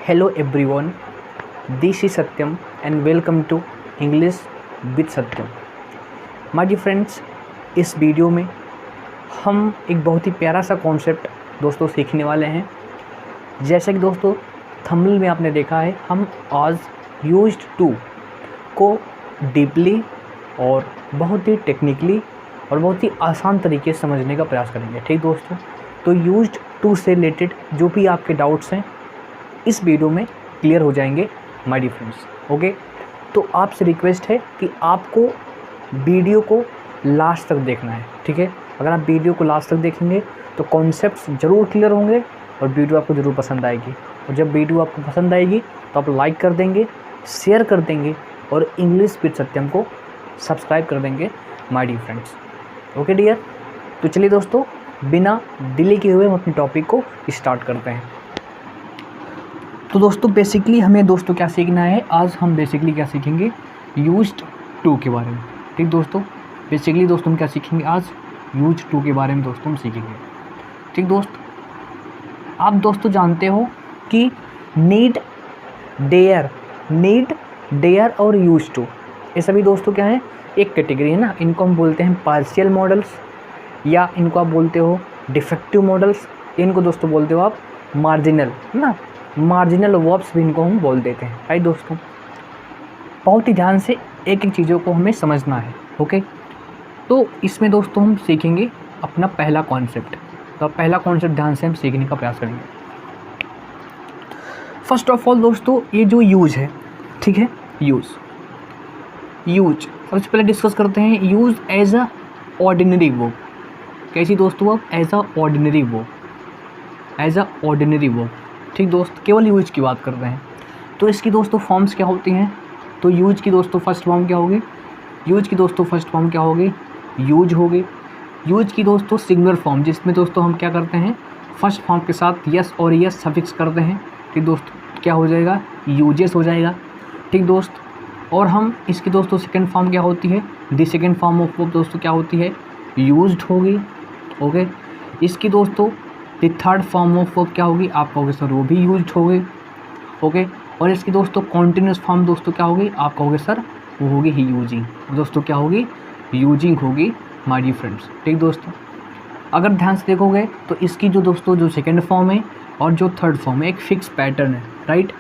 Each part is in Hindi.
Hello everyone, this is Satyam and welcome to English with Satyam। My dear friends, इस वीडियो में हम एक बहुत ही प्यारा सा कॉन्सेप्ट दोस्तों सीखने वाले हैं। जैसे कि दोस्तों थंबनेल में आपने देखा है, हम आज यूज्ड टू को डीपली और बहुत ही टेक्निकली और बहुत ही आसान तरीके से समझने का प्रयास करेंगे। ठीक दोस्तों, तो यूज्ड टू से रिलेटेड जो भी आपके डाउट्स हैं इस वीडियो में क्लियर हो जाएंगे माय डियर फ्रेंड्स। ओके, तो आपसे रिक्वेस्ट है कि आपको वीडियो को लास्ट तक देखना है। ठीक है, अगर आप वीडियो को लास्ट तक देखेंगे तो कॉन्सेप्ट्स ज़रूर क्लियर होंगे और वीडियो आपको ज़रूर पसंद आएगी। और जब वीडियो आपको पसंद आएगी तो आप लाइक कर देंगे, शेयर कर देंगे और इंग्लिश विद सत्यम को सब्सक्राइब कर देंगे my dear friends. Okay dear, तो चलिए दोस्तों बिना डिले किए हुए हम अपने टॉपिक को स्टार्ट करते हैं। तो दोस्तों बेसिकली हमें दोस्तों क्या सीखना है, आज हम बेसिकली क्या सीखेंगे, यूज्ड टू के बारे में। ठीक दोस्तों, बेसिकली दोस्तों हम क्या सीखेंगे आज, यूज्ड टू के बारे में दोस्तों हम सीखेंगे। ठीक दोस्त, आप दोस्तों जानते हो कि नीड, डेयर और यूज्ड टू ये सभी दोस्तों क्या है, एक कैटेगरी है ना। इनको हम बोलते हैं पार्शियल मॉडल्स या इनको आप बोलते हो डिफेक्टिव मॉडल्स, इनको दोस्तों बोलते हो आप मार्जिनल ना, मार्जिनल वर्ब्स भी इनको हम बोल देते हैं। राइट दोस्तों, बहुत ही ध्यान से एक एक चीज़ों को हमें समझना है। ओके, तो इसमें दोस्तों हम सीखेंगे अपना पहला कॉन्सेप्ट। तो पहला कॉन्सेप्ट ध्यान से हम सीखने का प्रयास करेंगे। फर्स्ट ऑफ ऑल दोस्तों ये जो यूज है, ठीक है, यूज सबसे पहले डिस्कस करते हैं use as a ordinary verb. कैसी दोस्तों, अब एज अ ऑर्डिनरी वर्ब। ठीक दोस्त, केवल यूज की बात कर रहे हैं। तो इसकी दोस्तों फॉर्म्स क्या होती हैं, तो यूज की दोस्तों फर्स्ट फॉर्म क्या होगी, यूज की दोस्तों सिंगुलर फॉर्म, जिसमें दोस्तों हम क्या करते हैं, फर्स्ट फॉर्म के साथ यस और यस सफिक्स करते हैं। ठीक दोस्त, क्या हो जाएगा, यूजेस हो जाएगा। ठीक दोस्त, और हम इसकी दोस्तों सेकेंड फॉर्म क्या होती है, the second form of verb दोस्तों क्या होती है, यूज्ड होगी। ओके, इसकी दोस्तों the third form of verb क्या होगी, आप कहोगे सर वो भी यूज्ड होगी। ओके, और इसकी दोस्तों कॉन्टिन्यूस फॉर्म दोस्तों क्या होगी, आप कहोगे सर वो होगी ही यूजिंग। दोस्तों क्या होगी, यूजिंग होगी माय डियर फ्रेंड्स। ठीक दोस्तों, अगर ध्यान से देखोगे तो इसकी जो दोस्तों जो सेकेंड फॉर्म है और जो थर्ड फॉर्म है एक फिक्स पैटर्न है। राइट,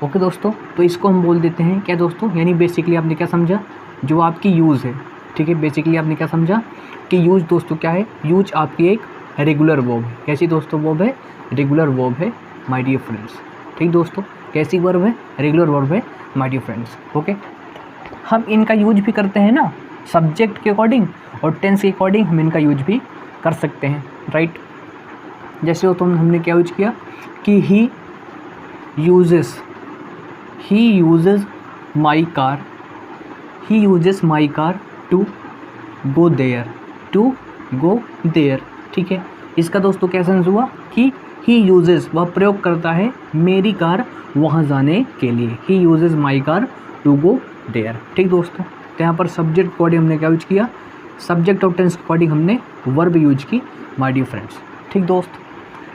ओके दोस्तों, तो इसको हम बोल देते हैं क्या दोस्तों, यानी बेसिकली आपने क्या समझा, जो आपकी यूज़ है। ठीक है, बेसिकली आपने क्या समझा कि यूज दोस्तों क्या है, यूज आपकी एक रेगुलर वर्ब है। कैसी दोस्तों वर्ब है, रेगुलर वर्ब है माय डियर फ्रेंड्स। ठीक दोस्तों, कैसी वर्ब है, रेगुलर वर्ब है माय डियर फ्रेंड्स। ओके, हम इनका यूज भी करते हैं ना सब्जेक्ट के अकॉर्डिंग और टेंस के अकॉर्डिंग, हम इनका यूज भी कर सकते हैं। राइट, जैसे वो हमने क्या यूज किया कि he uses my car to go there. ठीक है, इसका दोस्तों क्या सेंस हुआ कि ही यूजेस, वह प्रयोग करता है मेरी कार वहाँ जाने के लिए, he uses my car to go there. ठीक दोस्तों, तो यहाँ पर सब्जेक्ट अकॉर्डिंग हमने क्या यूज किया, सब्जेक्ट और टेंस अकॉर्डिंग हमने वर्ब यूज की माय डियर फ्रेंड्स। ठीक दोस्त,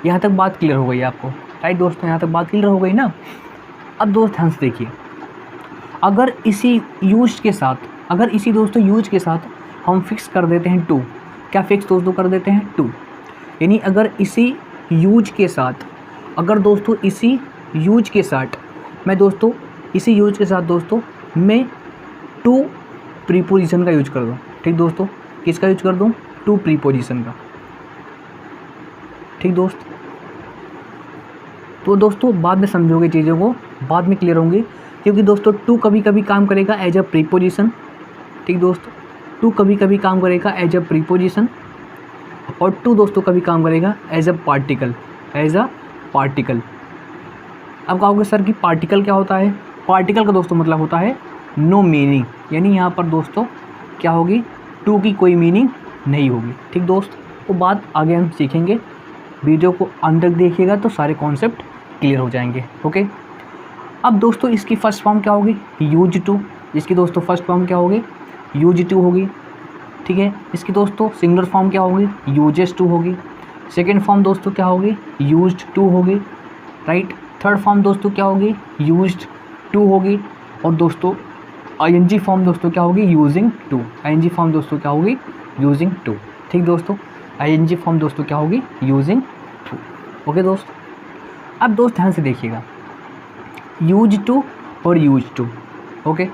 यहाँ तक बात क्लियर हो गई आपको। राइट दोस्तों, यहाँ तक बात क्लियर हो गई ना। अब दोस्त ध्यान से देखिए, अगर इसी यूज के साथ हम फिक्स कर देते हैं टू, क्या फिक्स दोस्तों कर देते हैं टू, यानी अगर इसी यूज के साथ मैं टू प्रीपोजिशन का यूज कर दूँ। ठीक दोस्तों, किसका यूज कर दूँ, टू प्रीपोजिशन का। ठीक दोस्त, तो दोस्तों बाद में समझोगे चीज़ों को, बाद में क्लियर होंगी, क्योंकि दोस्तों टू कभी कभी काम करेगा एज अ प्रीपोजिशन। ठीक दोस्तों, टू कभी कभी काम करेगा एज अ प्रीपोजिशन और टू दोस्तों कभी काम करेगा एज अ पार्टिकल। अब कहोगे सर कि पार्टिकल क्या होता है, पार्टिकल का दोस्तों मतलब होता है नो मीनिंग, यानी यहाँ पर दोस्तों क्या होगी, टू की कोई मीनिंग नहीं होगी। ठीक दोस्त, वो बात आगे हम सीखेंगे, वीडियो को अंदर देखिएगा तो सारे कॉन्सेप्ट क्लियर हो जाएंगे। ओके, अब दोस्तों इसकी फर्स्ट फॉर्म क्या होगी, यूज टू। इसकी दोस्तों फर्स्ट फॉर्म क्या होगी, यूज टू होगी। ठीक है, इसकी दोस्तों सिंगुलर फॉर्म क्या होगी, यूजेस टू होगी। सेकेंड फॉर्म दोस्तों क्या होगी, यूज्ड टू होगी। राइट, थर्ड फॉर्म दोस्तों क्या होगी, यूज्ड टू होगी। और दोस्तों आईएनजी फॉर्म दोस्तों क्या होगी, यूजिंग टू। आईएनजी फॉर्म दोस्तों क्या होगी, यूजिंग टू। ठीक दोस्तों, आईएनजी फॉर्म दोस्तों क्या होगी, यूजिंग टू। ओके दोस्त, अब दोस्त ध्यान से देखिएगा, यूज टू और यूज टू। ओके,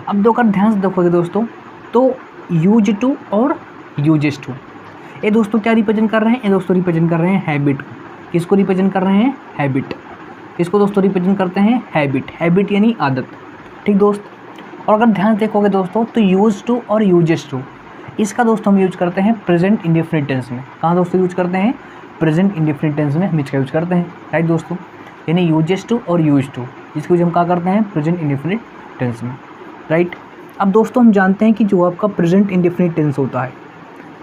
अब दो कर ध्यान से देखोगे दोस्तों, तो यूज टू और यूजेस टू ये दोस्तों क्या रिप्रेजेंट कर रहे हैं, ये दोस्तों रिप्रेजेंट कर रहे हैं हैबिट को। किसको रिप्रेजेंट कर रहे हैं, हैबिट। इसको दोस्तों रिप्रेजेंट करते हैं हैबिट। हैबिट यानी आदत। ठीक दोस्त, और अगर ध्यान से देखोगे दोस्तों, तो यूज टू और यूजेस टू इसका दोस्तों हम यूज करते हैं प्रेजेंट इंडेफिनिट टेंस में। कहाँ दोस्तों यूज करते हैं, प्रेजेंट इंडेफिनिट टेंस में हम इसका यूज करते हैं। राइट दोस्तों, यानी यूजेस टू और यूज टू इसको हम क्या करते हैं, प्रेजेंट इंडेफिनिट टेंस में। राइट, अब दोस्तों हम जानते हैं कि जो आपका प्रेजेंट इंडेफिनिट टेंस होता है,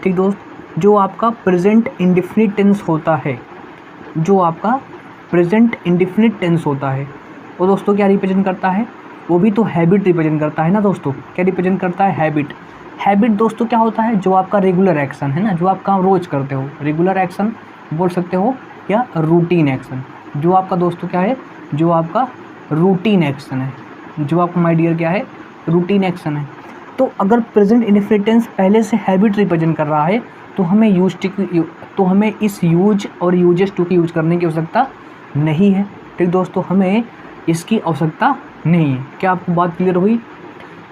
ठीक दोस्त, जो आपका प्रेजेंट इंडेफिनिट टेंस होता है, जो आपका प्रेजेंट इंडेफिनिट टेंस होता है, वो दोस्तों क्या रिप्रेजेंट करता है, वो भी तो हैबिट रिप्रेजेंट करता है ना दोस्तों। क्या रिप्रेजेंट करता है, हैबिट। हैबिट दोस्तों क्या होता है, जो आपका रेगुलर एक्शन है ना, जो आप काम रोज़ करते हो, रेगुलर एक्शन बोल सकते हो या रूटीन एक्शन। जो आपका दोस्तों क्या है, जो आपका रूटीन एक्शन है, जो आपका माय डियर क्या है, रूटीन एक्शन है। तो अगर प्रेजेंट इंडेफिनिट टेंस पहले से हैबिट रिप्रेजेंट कर रहा है, तो हमें इस यूज और यूजेस टू की यूज करने की आवश्यकता नहीं है। ठीक दोस्तों, हमें इसकी आवश्यकता नहीं है। क्या आपको बात क्लियर हुई,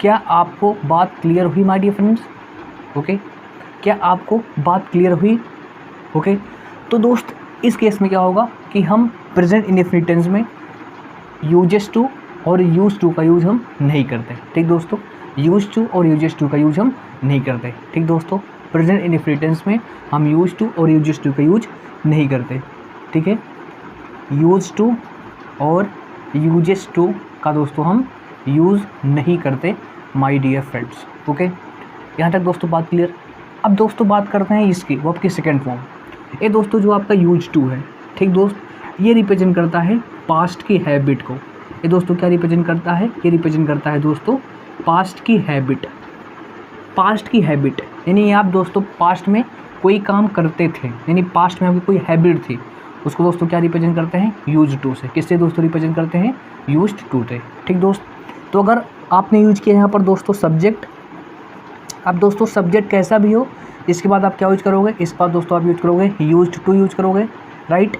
क्या आपको बात क्लियर हुई माय डियर फ्रेंड्स। ओके, क्या आपको बात क्लियर हुई। ओके, तो दोस्त इस केस में क्या होगा कि हम प्रेजेंट इंडेफिनिट टेंस में यूजेस टू और यूज टू का यूज हम नहीं करते। ठीक दोस्तों, यूज टू और यूजेस टू का यूज हम नहीं करते। ठीक दोस्तों, प्रेजेंट इंडेफिनिट टेंस में हम यूज टू और यूजेस टू का यूज नहीं करते। ठीक है, यूज टू और यूजेस टू का दोस्तों हम यूज़ नहीं करते माय डियर फ्रेंड्स। ओके, यहाँ तक दोस्तों बात क्लियर। अब दोस्तों बात करते हैं इसकी, वो आपकी सेकेंड फॉर्म। ये दोस्तों जो आपका यूज टू है, ठीक दोस्त, ये रिप्रेजेंट करता है पास्ट की हैबिट को। ये दोस्तों क्या रिप्रेजेंट करता है, ये रिप्रेजेंट करता है दोस्तों पास्ट की हैबिट। पास्ट की हैबिट यानी आप दोस्तों पास्ट में कोई काम करते थे, यानी पास्ट में आपकी कोई हैबिट थी, उसको दोस्तों क्या रिप्रेजेंट करते हैं, यूज टू से। किससे दोस्तों रिप्रेजेंट करते हैं, यूज्ड टू से। ठीक दोस्त, तो अगर आपने यूज किया यहाँ पर दोस्तों सब्जेक्ट, अब दोस्तों सब्जेक्ट कैसा भी हो, इसके बाद आप क्या यूज करोगे, इस बार दोस्तों आप यूज करोगे यूज्ड टू यूज करोगे। राइट,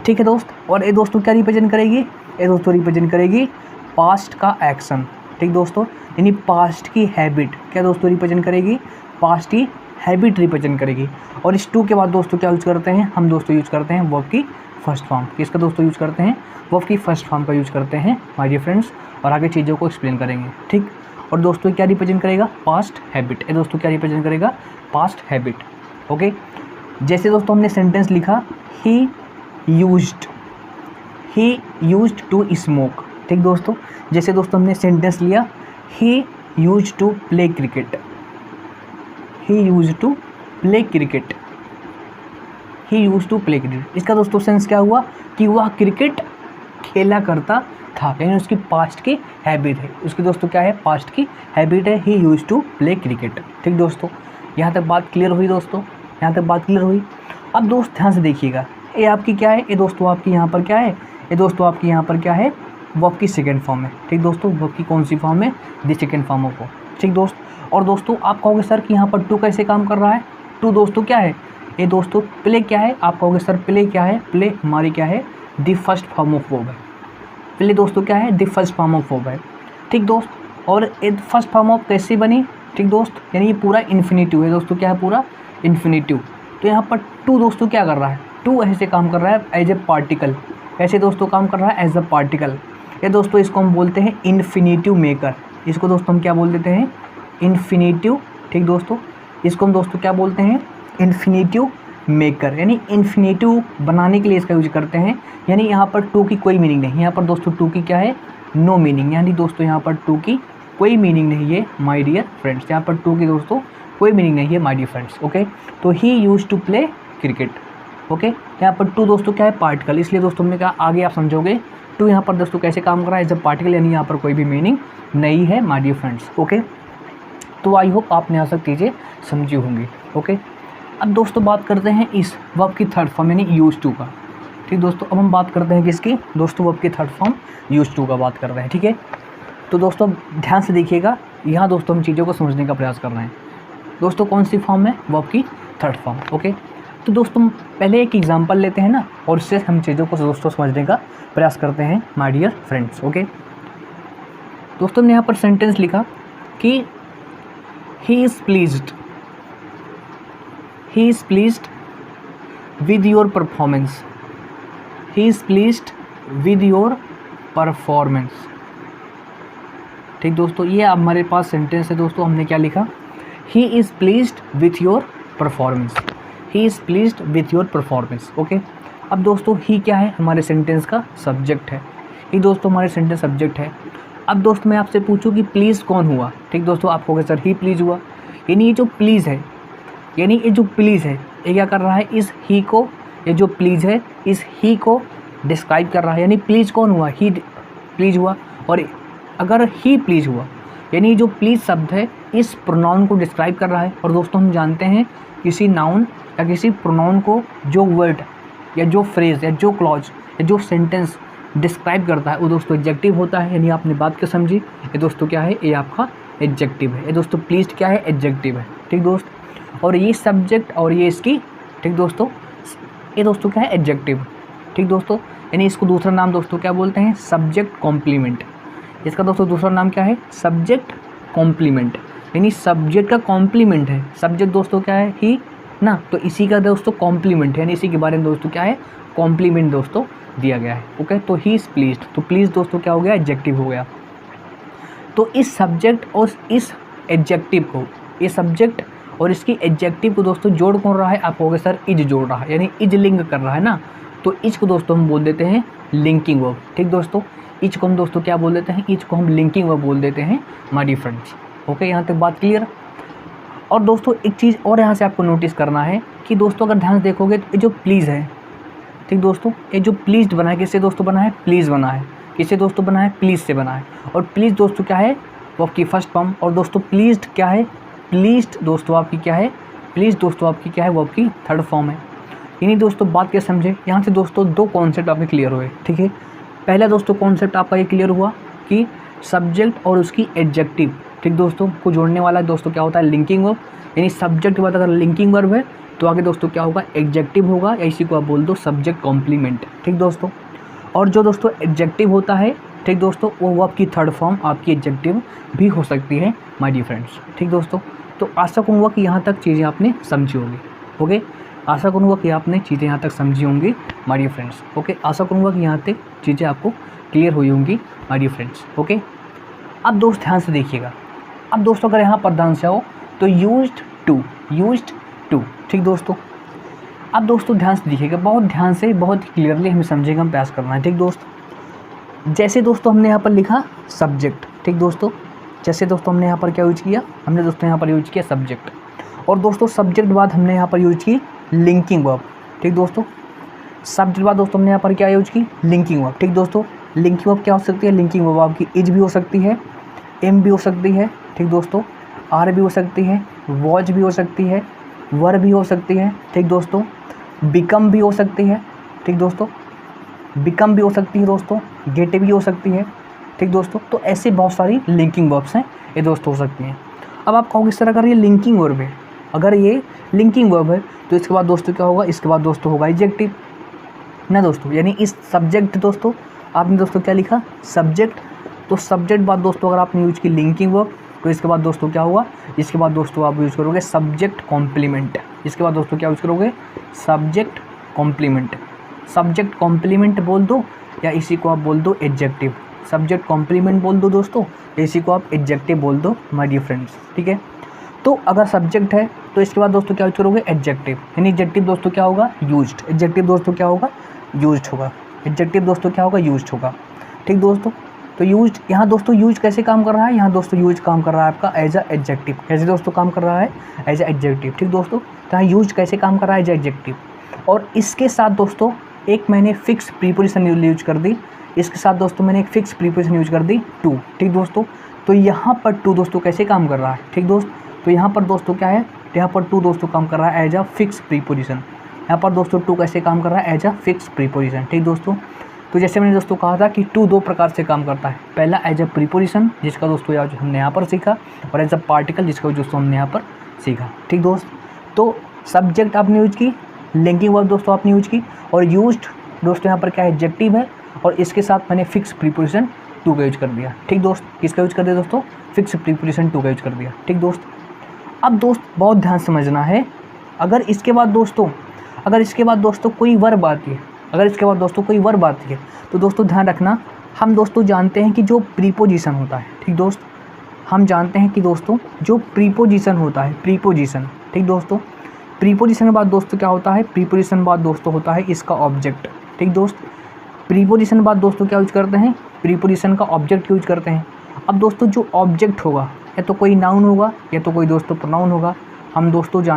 ठीक है दोस्त। और ये दोस्तों क्या रिप्रेजेंट करेगी, ये दोस्तों रिप्रेजेंट करेगी पास्ट का एक्शन। ठीक दोस्तों, यानी पास्ट की हैबिट क्या दोस्तों रिप्रेजेंट करेगी, पास्ट की हैबिट रिप्रेजेंट करेगी। और इस टू के बाद दोस्तों क्या यूज करते हैं, हम दोस्तों यूज करते हैं वर्ब की फर्स्ट फॉर्म। किसका दोस्तों यूज करते हैं, वर्ब की फर्स्ट फॉर्म का यूज करते हैं माय डियर फ्रेंड्स। और आगे चीज़ों को एक्सप्लेन करेंगे। ठीक, और दोस्तों क्या रिप्रेजेंट करेगा, पास्ट हैबिट। ये दोस्तों क्या रिप्रेजेंट करेगा, पास्ट हैबिट। ओके, जैसे दोस्तों हमने सेंटेंस लिखा, ही यूज्ड टू स्मोक। ठीक दोस्तों, जैसे दोस्तों हमने सेंटेंस लिया, he used to play cricket. He used to play cricket. He used to play cricket, इसका दोस्तों सेंस क्या हुआ कि वह क्रिकेट खेला करता था, यानी उसकी पास्ट की हैबिट है। उसकी दोस्तों क्या है, पास्ट की हैबिट है, he used to play cricket. ठीक दोस्तों, यहाँ तक बात क्लियर हुई दोस्तों, यहाँ तक बात क्लियर हुई। अब दोस्त ध्यान से देखिएगा, ये आपकी क्या है, ये दोस्तों आपकी यहाँ पर क्या है, ये दोस्तों आपकी यहाँ पर क्या है, वर्ब की सेकेंड फॉर्म है। ठीक दोस्तों, वर्ब की कौन सी फॉर्म है, द सेकेंड फॉर्म ऑफ। ठीक दोस्त, और दोस्तों आप कहोगे सर कि यहाँ पर टू कैसे काम कर रहा है। टू दोस्तों क्या है, ये दोस्तों प्ले क्या है, आप कहोगे सर प्ले क्या है, प्ले हमारी क्या है, the first form of verb है। प्ले दोस्तों क्या है, the first form of verb है। ठीक दोस्त, और ये फर्स्ट फॉर्म ऑफ कैसे बनी, ठीक दोस्त, यानी ये पूरा इन्फिनिटिव है दोस्तों, क्या है, पूरा इन्फिनिटिव। तो यहाँ पर टू दोस्तों क्या कर रहा है, टू ऐसे काम कर रहा है एज ए पार्टिकल। ऐसे दोस्तों काम कर रहा है एज अ पार्टिकल। ये दोस्तों इसको हम बोलते हैं इन्फिनिटिव मेकर। इसको दोस्तों हम क्या बोल देते हैं, इन्फिनिटिव। ठीक दोस्तों, इसको हम दोस्तों क्या बोलते हैं, इन्फिनिटिव मेकर, यानी इन्फिनिटिव बनाने के लिए इसका यूज करते हैं। यानी यहाँ पर टू की कोई मीनिंग नहीं, यहाँ पर दोस्तों टू की क्या है, नो मीनिंग, यानी दोस्तों यहाँ पर टू की कोई मीनिंग नहीं है माय डियर फ्रेंड्स। यहाँ पर टू की दोस्तों कोई मीनिंग नहीं है माय डियर फ्रेंड्स। ओके, तो he used to play cricket. Okay, यहाँ पर टू दोस्तों क्या है, पार्टिकल, इसलिए दोस्तों हमने कहा आगे आप समझोगे टू यहाँ पर दोस्तों कैसे काम कर रहा है एज अ पार्टिकल, यानी यहाँ पर कोई भी मीनिंग नहीं है माय डियर फ्रेंड्स। ओके, तो आई होप आपने यहाँ तक चीज़ें समझी होंगी। ओके, अब दोस्तों बात करते हैं इस वर्ब की थर्ड फॉर्म यानी यूज टू का। ठीक दोस्तों, अब हम बात करते हैं किसकी दोस्तों, वर्ब की थर्ड फॉर्म यूज्ड टू का बात कर रहे हैं। ठीक है, तो दोस्तों ध्यान से देखिएगा, यहाँ दोस्तों हम चीज़ों को समझने का प्रयास कर रहे हैं। दोस्तों कौन सी फॉर्म है, वर्ब की थर्ड फॉर्म। ओके, तो दोस्तों पहले एक एग्जांपल लेते हैं ना, और इससे हम चीज़ों को दोस्तों समझने का प्रयास करते हैं माय डियर फ्रेंड्स। ओके, दोस्तों ने यहाँ पर सेंटेंस लिखा कि he is pleased with your performance, he is pleased with your performance. ठीक दोस्तों, ये हमारे पास सेंटेंस है दोस्तों, हमने क्या लिखा, he is pleased with your performance, he is pleased with your performance. Okay, अब दोस्तों ही क्या है, हमारे सेंटेंस का सब्जेक्ट है, ही दोस्तों हमारे सेंटेंस सब्जेक्ट है। अब दोस्तों मैं आपसे पूछूं कि प्लीज़ कौन हुआ, ठीक दोस्तों आप कहोगे सर ही प्लीज़ हुआ, यानी ये जो प्लीज़ है, यानी ये जो प्लीज़ है ये क्या कर रहा है, इस ही को, ये जो प्लीज़ है इस ही को डिस्क्राइब कर रहा है, यानी प्लीज़ कौन हुआ, ही प्लीज़ हुआ। और अगर ही प्लीज़ हुआ यानी जो प्लीज़ शब्द है इस प्रोनाउन को डिस्क्राइब कर रहा है। और दोस्तों हम जानते हैं किसी नाउन या किसी प्रोनाउन को जो वर्ड या जो फ्रेज़ या जो क्लॉज या जो सेंटेंस डिस्क्राइब करता है वो दोस्तों एडजेक्टिव होता है। यानी आपने बात क्या समझी, ये दोस्तों क्या है, ये आपका एडजेक्टिव है। ये दोस्तों प्लीज़ क्या है, एडजेक्टिव है। ठीक दोस्त, और ये सब्जेक्ट और ये इसकी, ठीक दोस्तों ये दोस्तों क्या है, एडजेक्टिव। ठीक दोस्तों, यानी इसको दूसरा नाम दोस्तों क्या बोलते हैं, सब्जेक्ट कॉम्प्लीमेंट। इसका दोस्तों दूसरा नाम क्या है, सब्जेक्ट कॉम्प्लीमेंट, यानी सब्जेक्ट का कॉम्प्लीमेंट है। सब्जेक्ट दोस्तों क्या है, ही ना, तो इसी का दोस्तों कॉम्प्लीमेंट है, यानी इसी के बारे में दोस्तों क्या है, कॉम्प्लीमेंट दोस्तों दिया गया है। ओके, तो ही इज़ प्लीज्ड, तो प्लीज़ दोस्तों क्या हो गया, एडजेक्टिव हो गया। तो इस सब्जेक्ट और इस एडजेक्टिव को, ये सब्जेक्ट और इसकी एडजेक्टिव को दोस्तों जोड़ कौन रहा है, आप कहोगे सर इज जोड़ रहा है, यानी इज लिंक कर रहा है ना, तो इज को दोस्तों हम बोल देते हैं लिंकिंग वर्ब। ठीक दोस्तों, इज को हम दोस्तों क्या बोल देते हैं, इज को हम लिंकिंग वर्ब बोल देते हैं माय डियर फ्रेंड्स। ओके, यहाँ तक बात क्लियर। और दोस्तों एक चीज़ और यहाँ से आपको नोटिस करना है कि दोस्तों अगर ध्यान से देखोगे तो ये जो प्लीज़ है, ठीक दोस्तों ये जो प्लीज़्ड बना है, किससे दोस्तों बना है, प्लीज़ बना है। किससे दोस्तों बना है, प्लीज़ से बना है। और प्लीज़ दोस्तों क्या है, वो आपकी फर्स्ट फॉर्म। और दोस्तों प्लीज़्ड क्या है, प्लीज़्ड दोस्तों आपकी क्या है, प्लीज़ दोस्तों आपकी क्या है, वो आपकी थर्ड फॉर्म है। यानी दोस्तों बात क्या समझे, यहाँ से दोस्तों दो कॉन्सेप्ट आपके क्लियर हुए। ठीक है, पहला दोस्तों कॉन्सेप्ट आपका ये क्लियर हुआ कि सब्जेक्ट और उसकी एडजेक्टिव, ठीक दोस्तों को जोड़ने वाला दोस्तों क्या होता है, लिंकिंग वर्ब। यानी सब्जेक्ट के बाद अगर लिंकिंग वर्ब है तो आगे दोस्तों क्या होगा, एडजेक्टिव होगा, या इसी को आप बोल दो सब्जेक्ट कॉम्प्लीमेंट। ठीक दोस्तों, और जो दोस्तों एडजेक्टिव होता है, ठीक दोस्तों वो आपकी थर्ड फॉर्म आपकी एडजेक्टिव भी हो सकती है माय डियर फ्रेंड्स। ठीक दोस्तों, तो आशा करूँगा कि यहाँ तक चीज़ें आपने समझी होंगी। ओके, आशा करूँगा कि आपने चीज़ें यहाँ तक समझी होंगी माय डियर फ्रेंड्स। ओके, आशा करूँगा कि यहाँ तक चीज़ें आपको क्लियर हुई होंगी माय डियर फ्रेंड्स। ओके, अब दोस्त ध्यान से देखिएगा। अब दोस्तों अगर यहाँ पर ध्यान से आओ तो यूज्ड टू, ठीक दोस्तों। अब दोस्तों ध्यान से देखिएगा, बहुत ध्यान से, बहुत क्लियरली हमें समझेगा, हम प्रयास करना है। ठीक दोस्त, जैसे दोस्तों हमने यहाँ पर लिखा सब्जेक्ट, ठीक दोस्तों, जैसे दोस्तों हमने यहाँ पर क्या यूज किया, हमने दोस्तों यहाँ पर यूज किया सब्जेक्ट। और दोस्तों सब्जेक्ट बाद हमने यहाँ पर यूज की लिंकिंग वर्ब। ठीक दोस्तों, सब्जेक्ट बाद दोस्तों हमने यहाँ पर क्या यूज की, लिंकिंग वर्ब। ठीक दोस्तों, लिंकिंग वर्ब क्या हो सकती है, लिंकिंग वर्ब आपकी इज भी हो सकती है, एम भी हो सकती है, ठीक दोस्तों, आर भी हो सकती है, वॉच भी हो सकती है, वर भी हो सकती है, ठीक दोस्तों, बिकम भी हो सकती है, ठीक दोस्तों, बिकम भी हो सकती है दोस्तों, गेट भी हो सकती है। ठीक दोस्तों, तो ऐसे बहुत सारी लिंकिंग वर्ब्स हैं, ये दोस्तों हो सकती हैं। अब आप कहोगे सर अगर ये लिंकिंग वर्ब है, अगर ये लिंकिंग वर्ब है तो इसके बाद दोस्तों क्या होगा, इसके बाद दोस्तों होगा एडजेक्टिव ना दोस्तों। यानी इस सब्जेक्ट दोस्तों आपने दोस्तों क्या लिखा, सब्जेक्ट, तो सब्जेक्ट बाद दोस्तों अगर आपने यूज की लिंकिंग वर्ब तो इसके बाद दोस्तों क्या हुआ, इसके बाद दोस्तों आप यूज़ करोगे सब्जेक्ट कॉम्प्लीमेंट। इसके बाद दोस्तों क्या यूज़ करोगे, सब्जेक्ट कॉम्प्लीमेंट। सब्जेक्ट कॉम्प्लीमेंट बोल दो या इसी को आप बोल दो एडजेक्टिव। सब्जेक्ट कॉम्प्लीमेंट बोल दो दोस्तों, इसी को आप एडजेक्टिव बोल दो माय डियर फ्रेंड्स। ठीक है, तो अगर सब्जेक्ट है तो इसके बाद दोस्तों क्या यूज करोगे, एडजेक्टिव। यानी एडजेक्टिव दोस्तों क्या होगा, यूज्ड। एडजेक्टिव दोस्तों क्या होगा, यूज्ड होगा। एडजेक्टिव दोस्तों क्या होगा, यूज्ड होगा। ठीक दोस्तों, तो यूज्ड, यहाँ दोस्तों यूज कैसे काम कर रहा है, यहाँ दोस्तों यूज काम कर रहा है आपका एज अ एडजेक्टिव। कैसे दोस्तों काम कर रहा है, एज अ एडजेक्टिव। ठीक दोस्तों, तो यहाँ यूज कैसे काम कर रहा है, एज अ एडजेक्टिव। और इसके साथ दोस्तों एक मैंने फिक्स प्रीपोजिशन यूज कर दी, इसके साथ दोस्तों मैंने एक फिक्स प्रीपोजिशन यूज कर दी टू। ठीक दोस्तों, तो यहाँ पर टू दोस्तों कैसे काम कर रहा है, ठीक दोस्त, तो यहाँ पर दोस्तों क्या है, यहाँ पर टू दोस्तों काम कर रहा है एज अ फिक्स प्रीपोजिशन। यहाँ पर दोस्तों टू कैसे काम कर रहा है, एज अ फिक्स प्रीपोजिशन। ठीक दोस्तों, तो जैसे मैंने दोस्तों कहा था कि टू दो प्रकार से काम करता है, पहला एज अ प्रीपोजिशन जिसका दोस्तों हमने यहाँ पर सीखा, और एज अ पार्टिकल जिसका दोस्तों हमने यहाँ पर सीखा। ठीक दोस्त, तो सब्जेक्ट आपने यूज की, लिंकिंग वर्ब दोस्तों आपने यूज की, और यूज्ड दोस्तों यहाँ पर क्या है, एडजेक्टिव है, और इसके साथ मैंने फिक्स प्रीपोजिशन टू का यूज कर दिया। ठीक दोस्त, किसका यूज कर दिया दोस्तों, फिक्स प्रीपोजिशन टू का यूज कर दिया। ठीक दोस्त, अब दोस्त बहुत ध्यान समझना है, अगर इसके बाद दोस्तों कोई वर्ब आती है, तो दोस्तों ध्यान रखना, हम दोस्तों जानते हैं कि जो प्रीपोजिशन होता है, ठीक दोस्त, हम जानते हैं कि दोस्तों जो प्रीपोजिशन होता है, प्रीपोजिशन, ठीक दोस्तों, प्रीपोजिशन के बाद दोस्तों क्या होता है, प्रीपोजिशन के बाद दोस्तों होता है इसका ऑब्जेक्ट। ठीक दोस्त, प्रीपोजिशन के बाद दोस्तों क्या यूज करते हैं, प्रीपोजिशन का ऑब्जेक्ट यूज करते हैं। अब दोस्तों जो ऑब्जेक्ट होगा या तो कोई नाउन होगा या तो कोई दोस्तों प्रोनाउन होगा। हम दोस्तों क्या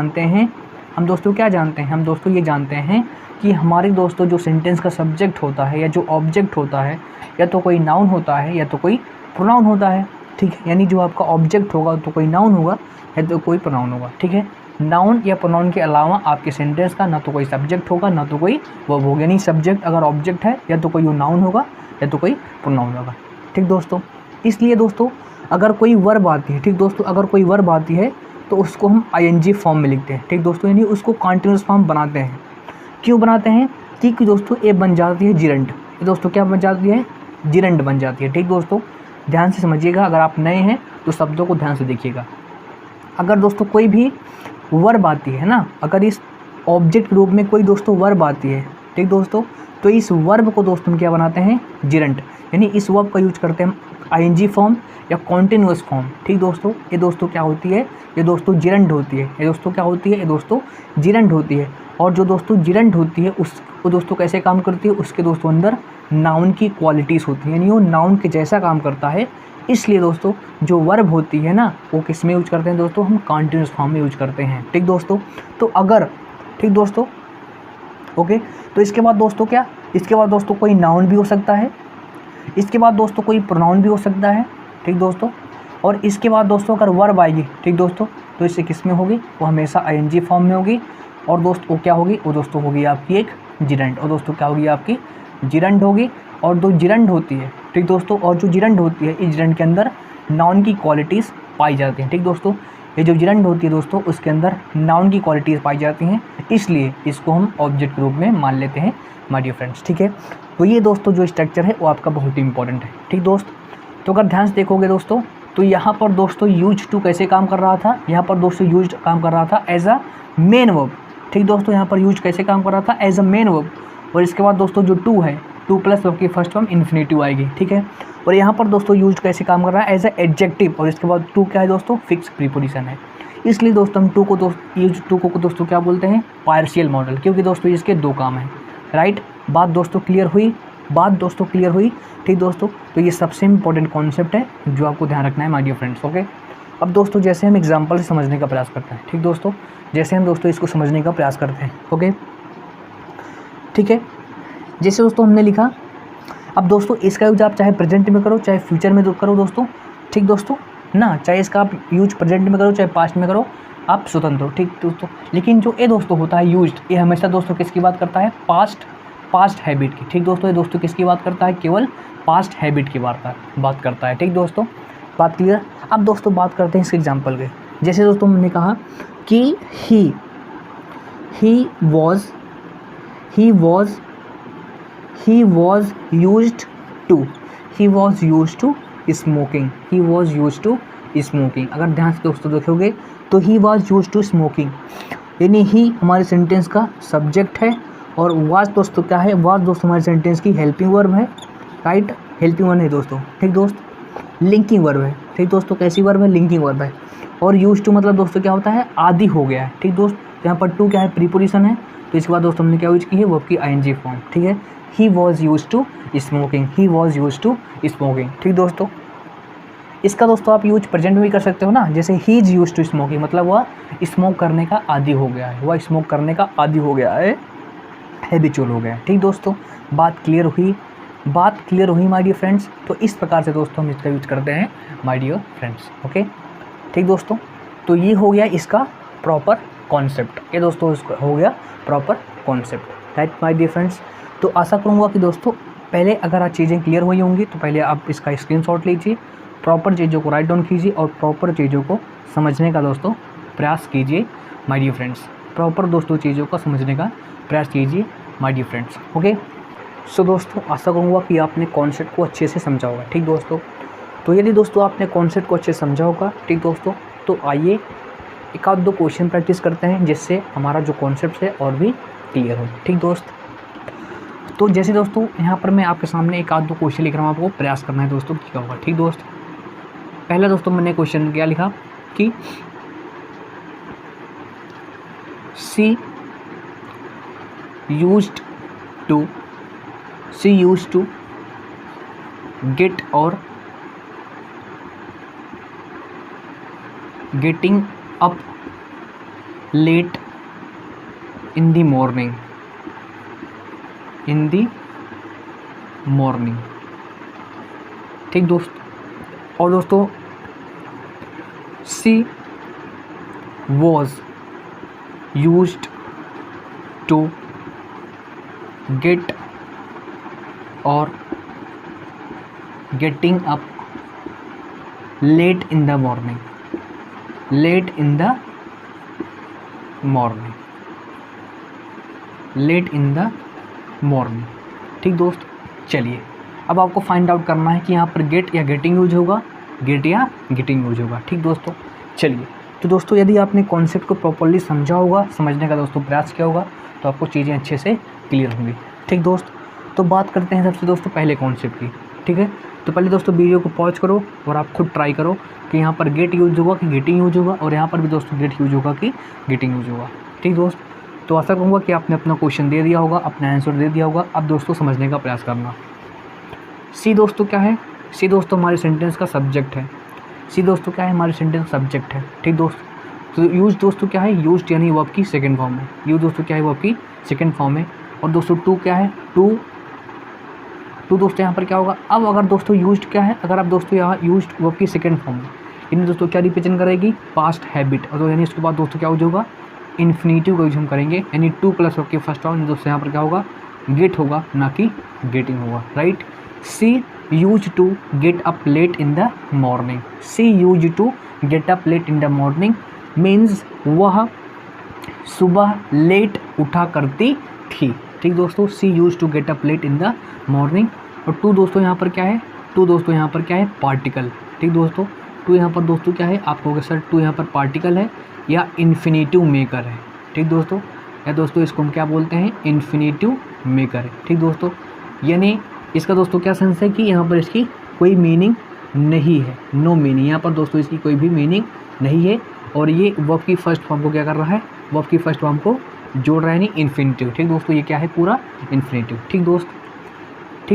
जानते हैं, हम दोस्तों ये जानते हैं कि हमारे दोस्तों जो सेंटेंस का सब्जेक्ट होता है या जो ऑब्जेक्ट होता है या तो कोई नाउन होता है या तो कोई प्रोनाउन होता है। ठीक है, यानी जो आपका ऑब्जेक्ट होगा तो कोई नाउन होगा या तो कोई प्रोनाउन होगा। ठीक है, नाउन या प्रोनाउन के अलावा आपके सेंटेंस का ना तो कोई सब्जेक्ट होगा ना तो कोई वर्ब होगा, यानी सब्जेक्ट अगर ऑब्जेक्ट है या तो कोई वो नाउन होगा या तो कोई प्रोनाउन होगा। ठीक दोस्तों, इसलिए दोस्तों अगर कोई वर्ब आती है, ठीक दोस्तों, अगर कोई वर्ब आती है तो उसको हम आईएनजी फॉर्म में लिखते हैं। ठीक दोस्तों, यानी उसको कॉन्टिन्यूस फॉर्म बनाते हैं। क्यों बनाते हैं, क्योंकि दोस्तों ये बन जाती है जिरंड। दोस्तों क्या बन जाती है, जिरंड बन जाती है। ठीक दोस्तों, ध्यान से समझिएगा, अगर आप नए हैं तो शब्दों को ध्यान से देखिएगा। अगर दोस्तों कोई भी वर्ब आती है ना, अगर इस ऑब्जेक्ट रूप में कोई दोस्तों वर्ब आती है, ठीक दोस्तों, तो इस वर्ब को दोस्तों हम क्या बनाते हैं, जिरंड, यानी इस वर्ब का यूज करते हैं आईएनजी फॉर्म या कॉन्टिन्यूअस फॉर्म। ठीक दोस्तों, ये दोस्तों क्या होती है, ये दोस्तों जिरंड होती है। ये दोस्तों क्या होती है, ये दोस्तों जिरंड होती है। और जो दोस्तों जिरंड होती है वो दोस्तों कैसे काम करती है, उसके दोस्तों अंदर नाउन की क्वालिटीज़ होती हैं, यानी वो नाउन के जैसा काम करता है। इसलिए दोस्तों जो वर्ब होती है ना, वो किस में यूज करते हैं दोस्तों, हम कॉन्टिन्यूअस फॉर्म में यूज करते हैं। ठीक दोस्तों, तो अगर, ठीक दोस्तों, ओके, तो इसके बाद दोस्तों क्या, इसके बाद दोस्तों कोई नाउन भी हो सकता है, इसके बाद दोस्तों कोई प्रोनाउन भी हो सकता है। ठीक दोस्तों, और इसके बाद दोस्तों अगर वर्ब आएगी, ठीक दोस्तों, तो इससे किस में होगी, वो हमेशा आईएनजी फॉर्म में होगी। और दोस्तों वो क्या होगी, वो दोस्तों होगी आपकी एक जिरंड। और दोस्तों क्या होगी, आपकी जिरंड होगी। और जो जिरंड होती है, ठीक दोस्तों, और जो जिरंड होती है, इस जिरंड के अंदर नाउन की क्वालिटीज़ पाई जाती हैं। ठीक दोस्तों, ये जो जिरंड होती है दोस्तों, उसके अंदर नाउन की क्वालिटीज़ पाई जाती हैं, इसलिए इसको हम ऑब्जेक्ट के रूप में मान लेते हैं माय डियर फ्रेंड्स। ठीक है, तो ये दोस्तों जो स्ट्रक्चर है वो आपका बहुत ही इंपॉर्टेंट है। ठीक दोस्त, तो अगर ध्यान से देखोगे दोस्तों, तो यहाँ पर दोस्तों यूज टू कैसे काम कर रहा था, यहाँ पर दोस्तों यूज काम कर रहा था एज अ मेन वर्ब। ठीक दोस्तों, यहाँ पर यूज कैसे काम कर रहा था, एज अ मेन वर्ब। और इसके बाद दोस्तों जो टू है, टू प्लस वर्ब की फर्स्ट फॉर्म इन्फिनेटिव आएगी। ठीक है, और यहाँ पर दोस्तों यूज कैसे काम कर रहा है, एज अ एडजेक्टिव। और इसके बाद टू क्या है दोस्तों, फिक्स प्रीपोजिशन है। इसलिए दोस्तों हम यूज टू को दोस्तों क्या बोलते हैं, पार्शियल मॉडल, क्योंकि दोस्तों इसके दो काम हैं। राइट, बात दोस्तों क्लियर हुई। ठीक दोस्तों, तो ये सबसे इंपॉर्टेंट कॉन्सेप्ट है जो आपको ध्यान रखना है माय डियर फ्रेंड्स। ओके, अब दोस्तों जैसे हम एग्जांपल से समझने का प्रयास करते हैं, ठीक दोस्तों, जैसे हम दोस्तों इसको समझने का प्रयास करते हैं। ओके, ठीक है, जैसे दोस्तों हमने लिखा, अब दोस्तों इसका यूज आप चाहे प्रेजेंट में करो चाहे फ्यूचर में करो दोस्तों। ठीक दोस्तों ना, चाहे इसका आप यूज प्रेजेंट में करो चाहे पास्ट में करो, आप स्वतंत्र हो। ठीक दोस्तों, लेकिन जो ये दोस्तों होता है यूज्ड, ये हमेशा दोस्तों किसकी बात करता है, पास्ट हैबिट की। ठीक दोस्तों, ये दोस्तों किसकी बात करता है, केवल पास्ट हैबिट की बात करता है। ठीक दोस्तों, बात क्लियर। अब दोस्तों बात करते हैं इसके एग्जांपल के। जैसे दोस्तों हमने कहा कि ही was used to smoking। अगर ध्यान से दोस्तों देखोगे तो ही was used to smoking, यानी ही हमारे सेंटेंस का सब्जेक्ट है, और was दोस्तों क्या है, was दोस्तों हमारे सेंटेंस की हेल्पिंग वर्ब है। राइट, हेल्पिंग वर्ब है दोस्तों। ठीक दोस्त, लिंकिंग वर्ब है। ठीक दोस्तों, कैसी वर्ब है, लिंकिंग वर्ब है। और यूज टू मतलब दोस्तों क्या होता है, आदि हो गया है। ठीक दोस्त, यहाँ पर टू क्या है, प्रीपोजिशन है, तो इसके बाद दोस्तों हमने क्या यूज की है, वर्ब की आईएनजी फॉर्म। ठीक है, he was use to smoking. ठीक दोस्तों, इसका दोस्तों आप यूज प्रेजेंट में भी कर सकते हो ना, जैसे he is use to smoking, मतलब वह स्मोक करने का आदी हो गया है, हैबिचुअल हो गया है। ठीक दोस्तों, बात क्लियर हुई माय डियर फ्रेंड्स। तो इस प्रकार से दोस्तों हम इसका यूज करते हैं माय डियर फ्रेंड्स। ओके, ठीक दोस्तों, तो ये हो गया इसका प्रॉपर कॉन्सेप्ट, ये दोस्तों इसका हो गया proper concept. Right my dear friends, तो आशा करूँगा कि दोस्तों पहले अगर आप चीज़ें क्लियर हुई होंगी तो पहले आप इसका स्क्रीनशॉट लीजिए, प्रॉपर चीज़ों को राइट डाउन कीजिए और प्रॉपर चीज़ों को समझने का दोस्तों प्रयास कीजिए माय डियर फ्रेंड्स। प्रॉपर दोस्तों चीज़ों को समझने का प्रयास कीजिए माय डियर फ्रेंड्स। ओके, सो दोस्तों आशा करूँगा कि आपने कॉन्सेप्ट को अच्छे से समझा होगा। ठीक दोस्तों, तो यदि दोस्तों आपने कॉन्सेप्ट को अच्छे से समझा होगा, ठीक दोस्तों, तो आइए एक आध दो क्वेश्चन प्रैक्टिस करते हैं जिससे हमारा जो कॉन्सेप्ट है और भी क्लियर हो। ठीक दोस्त, तो जैसे दोस्तों यहाँ पर मैं आपके सामने एक आध दो क्वेश्चन लिख रहा हूँ, आपको प्रयास करना है दोस्तों क्या होगा। ठीक दोस्त, पहला दोस्तों मैंने क्वेश्चन क्या लिखा कि सी यूज्ड टू गेट और getting up late in the morning ठीक दोस्त, और दोस्तों she was used to get or getting up late in the morning ठीक दोस्त, चलिए अब आपको फाइंड आउट करना है कि यहाँ पर गेट या गेटिंग यूज होगा, गेट या गेटिंग यूज होगा। ठीक दोस्तों, चलिए तो दोस्तों यदि आपने कॉन्सेप्ट को प्रॉपर्ली समझा होगा, समझने का दोस्तों प्रयास किया होगा, तो आपको चीज़ें अच्छे से क्लियर होंगी। ठीक दोस्त, तो बात करते हैं सबसे दोस्तों पहले कॉन्सेप्ट की। ठीक है, तो पहले दोस्तों वीडियो को पॉज करो और आप खुद ट्राई करो कि यहाँ पर गेट यूज होगा कि गेटिंग यूज होगा, और यहाँ पर भी दोस्तों गेट यूज होगा कि गेटिंग यूज होगा। ठीक दोस्त, तो आशा करूँगा कि आपने अपना क्वेश्चन दे दिया होगा, अपना आंसर दे दिया होगा। अब दोस्तों समझने का प्रयास करना। सी दोस्तों क्या है? सी दोस्तों हमारे सेंटेंस का सब्जेक्ट है। सी दोस्तों क्या है? हमारे सेंटेंस का सब्जेक्ट है। ठीक दोस्त, तो यूज दोस्तों क्या है? यूज्ड यानी वर्ब की सेकंड फॉर्म है। यूज दोस्तों क्या है? वर्ब की सेकंड फॉर्म है। और दोस्तों टू क्या है? टू दोस्तों यहाँ पर क्या होगा? अब अगर दोस्तों यूज्ड क्या है? अगर आप दोस्तों यहाँ यूज्ड वर्ब की सेकंड फॉर्म है, यानी दोस्तों क्या रिप्रेजेंट करेगी? Past habit. और तो यानी उसके बाद दोस्तों क्या यूज होगा? इन्फिनेटिव का यूज हम करेंगे, यानी टू प्लस वर्ब की फर्स्ट फॉर्म दोस्तों यहाँ पर क्या होगा? गेट होगा, ना कि गेटिंग होगा। Right, she used to get up late in the morning. She used to get up late in the morning means वह सुबह लेट उठा करती थी। ठीक दोस्तों, she used to get up late in the morning. और टू दोस्तों यहाँ पर क्या है? टू दोस्तों यहाँ पर क्या है? पार्टिकल। ठीक दोस्तों, टू यहाँ पर दोस्तों क्या है? आप कहोगे सर टू यहाँ पर पार्टिकल है या इन्फिनेटिव मेकर है। ठीक दोस्तों, या दोस्तों इसको हम क्या बोलते हैं? इन्फिनेटिव मेकर है। ठीक दोस्तों, यानी इसका दोस्तों क्या सेंस है कि यहाँ पर इसकी कोई मीनिंग नहीं है, नो मीनिंग। यहाँ पर दोस्तों इसकी कोई भी मीनिंग नहीं है, और ये वर्ब की फर्स्ट फॉर्म को क्या कर रहा है? वर्ब की फर्स्ट फॉर्म को जोड़ रहा है, यानी इन्फिनेटिव। ठीक दोस्तों, ये क्या है? पूरा इन्फिनेटिव। ठीक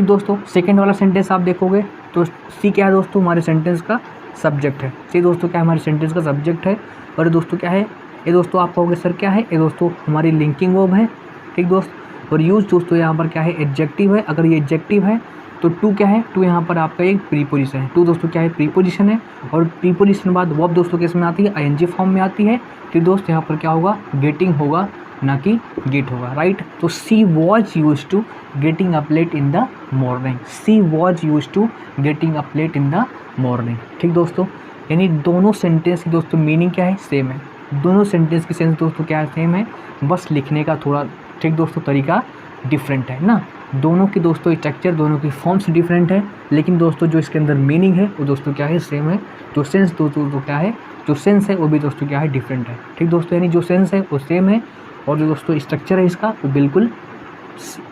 दोस्तों, सेकेंड वाला सेंटेंस आप देखोगे तो सी क्या है दोस्तों? हमारे सेंटेंस का सब्जेक्ट है। सी दोस्तों क्या है? हमारे सेंटेंस का सब्जेक्ट है। और ये दोस्तों क्या है? ये दोस्तों आप कहोगे सर क्या है? ये दोस्तों हमारी लिंकिंग वर्ब है। ठीक दोस्त, और यूज दोस्तों यहाँ पर क्या है? एडजेक्टिव है। अगर ये एडजेक्टिव है तो टू क्या है? टू यहाँ पर आपका एक प्रीपोजिशन है। टू दोस्तों क्या है? प्रीपोजिशन है। और प्रीपोजिशन बाद वर्ब दोस्तों किस में आती है? आईएनजी फॉर्म में आती है। ठीक दोस्त, यहाँ पर क्या होगा? गेटिंग होगा, ना कि गेट होगा। राइट, तो she was use to getting up late in the morning. She was use to getting up late in the morning. ठीक दोस्तों, यानी दोनों सेंटेंस की दोस्तों मीनिंग क्या है? सेम है। दोनों सेंटेंस की सेंस दोस्तों क्या है? सेम है, बस लिखने का थोड़ा ठीक दोस्तों तरीका डिफरेंट है ना। दोनों की दोस्तों स्ट्रक्चर, दोनों की फॉर्म्स डिफरेंट है, लेकिन दोस्तों जो इसके अंदर मीनिंग है वो दोस्तों क्या है? सेम है। जो सेंस दोस्तों क्या है? जो सेंस है वो भी दोस्तों क्या है? डिफरेंट है। ठीक दोस्तों, यानी जो सेंस है वो सेम है, और जो दोस्तों स्ट्रक्चर है इसका वो बिल्कुल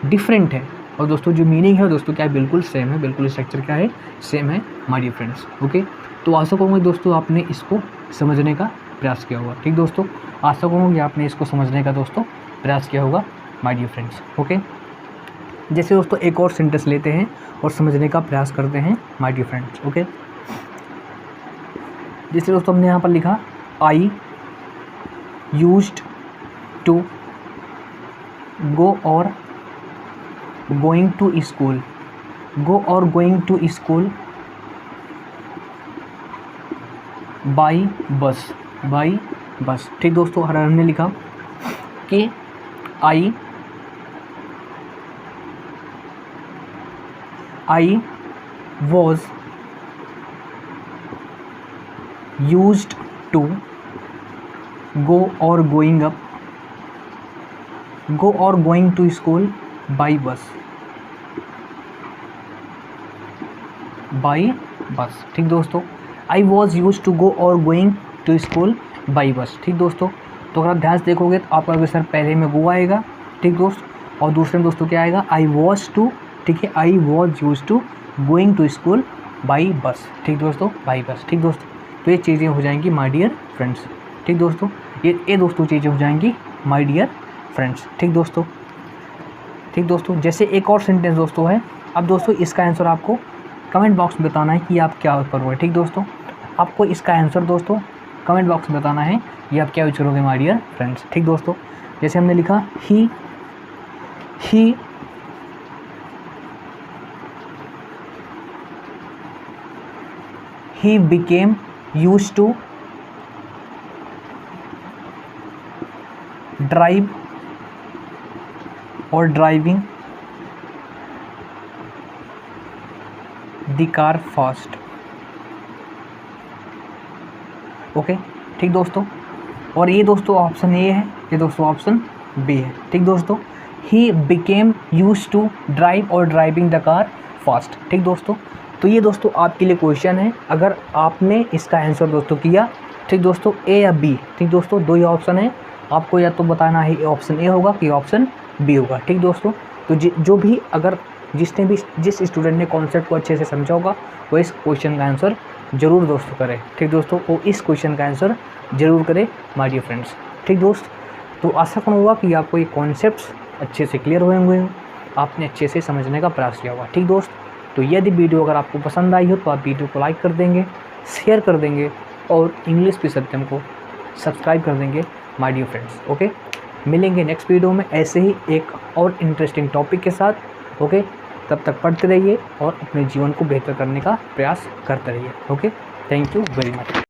डिफरेंट है। और दोस्तों जो मीनिंग है दोस्तों क्या है? बिल्कुल सेम है, बिल्कुल स्ट्रक्चर क्या है? सेम है माय डियर फ्रेंड्स। ओके, तो आशा करूँगा दोस्तों आपने इसको समझने का प्रयास किया होगा। ठीक दोस्तों, आशा करूँगा कि आपने इसको समझने का दोस्तों प्रयास किया होगा माय डियर फ्रेंड्स। ओके, जैसे दोस्तों एक और सेंटेंस लेते हैं और समझने का प्रयास करते हैं माय डियर फ्रेंड्स। ओके, जैसे दोस्तों हमने यहाँ पर लिखा आई यूज्ड टू गो और गोइंग टू स्कूल। गो और going to school by bus. ठीक दोस्तों, हर हमने लिखा कि I I was used to go और गोइंग अप, गो और going to school by bus, by bus. ठीक दोस्तों, I was use to go और going to school by bus. ठीक दोस्तों, तो अगर आप ध्यान से देखोगे तो आपका क्वेश्चन पहले में गो आएगा, ठीक दोस्त, और दूसरे में दोस्तों क्या आएगा, आई वॉज टू, ठीक है, I was use to going to school by bus. ठीक दोस्तों, बाई बस। ठीक दोस्तों, तो ये चीज़ें हो जाएंगी माय डियर फ्रेंड्स। ठीक दोस्तों, ये दोस्तों चीज़ें हो जाएंगी माय डियर फ्रेंड्स। ठीक दोस्तों, ठीक दोस्तों, जैसे एक और सेंटेंस दोस्तों है। अब दोस्तों इसका आंसर आपको कमेंट बॉक्स में बताना है कि आप क्या करोगे। ठीक दोस्तों, आपको इसका आंसर दोस्तों कमेंट बॉक्स में बताना है ये आप क्या यूज करोगे माय डियर फ्रेंड्स। ठीक दोस्तों, जैसे हमने लिखा he became used to drive or driving the car fast। Okay, ठीक दोस्तों, और ये दोस्तों ऑप्शन ए है, ये दोस्तों ऑप्शन बी है। ठीक दोस्तों, he became use to drive और ड्राइविंग द कार फास्ट। ठीक दोस्तों, तो ये दोस्तों आपके लिए क्वेश्चन है, अगर आपने इसका आंसर दोस्तों किया, ठीक दोस्तों, ए या बी। ठीक दोस्तों, दो ही ऑप्शन है, आपको या तो बताना है ऑप्शन ए होगा कि ऑप्शन बी होगा। ठीक दोस्तों, तो जो भी अगर जिस स्टूडेंट ने कॉन्सेप्ट को अच्छे से समझा होगा वो इस क्वेश्चन का आंसर जरूर दोस्तों करें। ठीक दोस्तों, वो इस क्वेश्चन का आंसर जरूर करें माय डियर फ्रेंड्स। ठीक दोस्त, तो आशा करूँगा कि आपको ये कॉन्सेप्ट्स अच्छे से क्लियर हुए होंगे, आपने अच्छे से समझने का प्रयास किया होगा। ठीक दोस्त, तो यदि वीडियो अगर आपको पसंद आई हो तो आप वीडियो को लाइक कर देंगे, शेयर कर देंगे और इंग्लिश विद सत्यम को सब्सक्राइब कर देंगे माय डियर फ्रेंड्स। ओके, मिलेंगे नेक्स्ट वीडियो में ऐसे ही एक और इंटरेस्टिंग टॉपिक के साथ। ओके, तब तक पढ़ते रहिए और अपने जीवन को बेहतर करने का प्रयास करते रहिए। Okay, thank you very much.